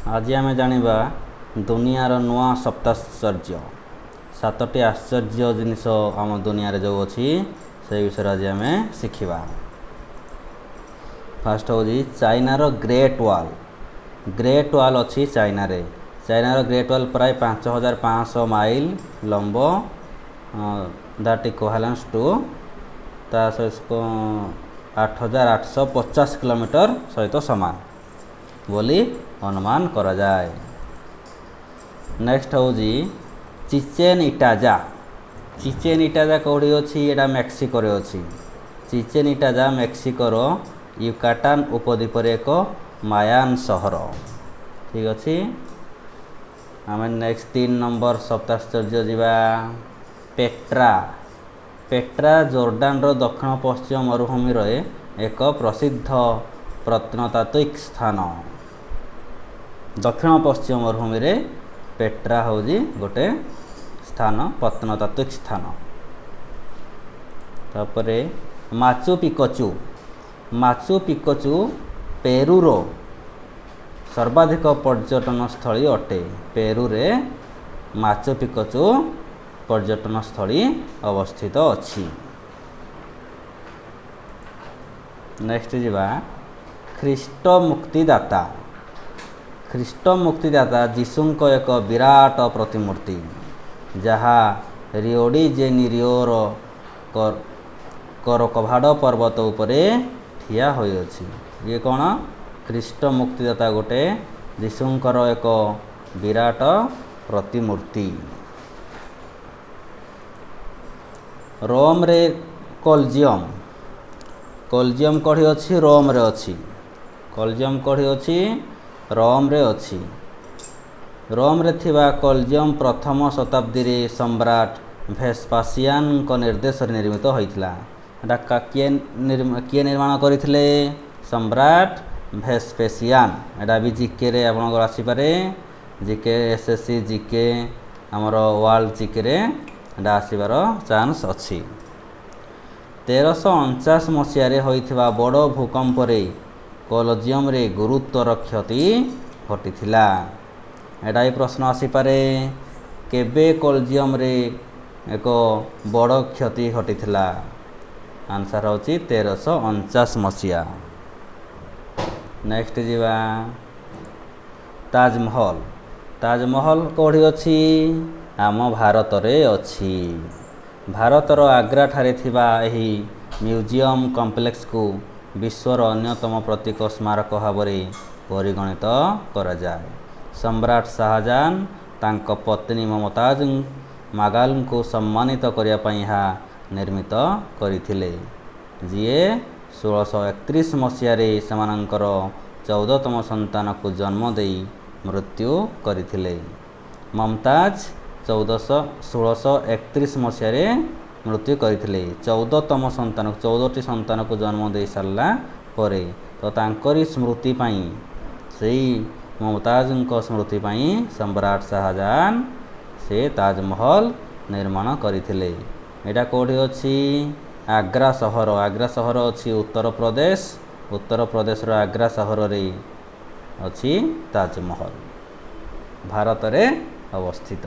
आज आम जाना दुनियार नुआ सप्ताश्चर्य 7टी आश्चर्य जिनिस आम दुनिया जो अच्छी से विषय आज आम शिखा। फास्ट हूँ चाइनार ग्रेट वाल अच्छी चाइनार ग्रेट वाल प्राय 5500 माइल लंब दैट इक्विवेलेंस टू ता सहित 8850 किलोमीटर सहित समान बोली अनुमान करा जाए। नेक्स्ट हूँ चिचेन इटाजा कौड़ी अच्छी एटा मेक्सिको रे अच्छी। चिचेन इटाजा मेक्सिकोर यूकाटान उपद्वीप एक मायान सहर। ठीक अच्छे आम नेक्स्ट 3 नंबर सप्ताश्चर्य जावा पेट्रा जोर्डान दक्षिण पश्चिम मरुभूमि एक प्रसिद्ध प्रत्नतात्विक स्थान। दक्षिण पश्चिम मरुभूमि रे पेट्रा हूँ गोटे स्थान प्रत्नतात्विक स्थान। तापर माचू पिकचू पेरूर सर्वाधिक पर्यटन स्थली अटे। पेरू रे माचू पिकचू पर्यटन स्थली अवस्थित अच्छी। नेक्स्ट जीवा ख्रीष्ट मुक्तिदाता जीशुंक एक विराट प्रतिमूर्ति जहाँ रिओडी जेनेरियोर करकभाड़ पर्वत उपरे ठिया होई अछि। ये कौन ख्रीष्ट मुक्तिदाता गोटे जीशुंकर एक विराट प्रतिमूर्ति। रोम रे कोलजियम कढ़ी अच्छी रोम रे अच्छी। कोलजियम कढ़ी अच्छी रोम रे अच्छी। रोम रे थिबा कोलजियम प्रथम शताब्दी रे सम्राट भेस्पासियान को निर्देश निर्मित होइथिला। एटा किए निर्माण करथिले सम्राट भेस्पेसियान। एटा भी जीके रे आपन आसी पारे जीके एसएससी जीके हमर वर्ल्ड जीके रे एटा आसीबार चांस अछि। 1349 मसीह रे होइथिबा बड़ भूकंप रे कोलजियम रे गुरुत्वर क्षति घटिथिला। एटा ही प्रश्न आसी पारे केबे कोलजियम रे एक बड़ क्षति घटिथिला। आंसर होची 1349 मसीहा। नेक्स्ट जीवा ताजमहल कोठी अछि आम भारत रे अछि। भारतर आग्रा ठारे थिबा एही म्यूजियम कॉम्प्लेक्स को विश्वर अन्यतम प्रतीक स्मारक भाव में परिगणित करा जाए। सम्राट शाहजहां तांको पत्नी ममताज मागाल को सम्मानित करिया पई निर्मित करथिले। जीए 1631 मसीह रे समानंकर 14तम संतान को जन्म देई मृत्यु करथिले। ममताज 1631 मसीह रे मृत्यु करथिले। 14तम संतान 14टी संतान को जन्म दे सारला परे तो तांकरी स्मृति पाई सेई मुमताज को स्मृति पाई सम्राट शाहजहां से ताजमहल निर्माण करथिले। एटा कोठी अछि आग्रा सहर अछि उत्तर प्रदेश रो आग्रा सहर रे अछि ताजमहल भारत रे अवस्थित।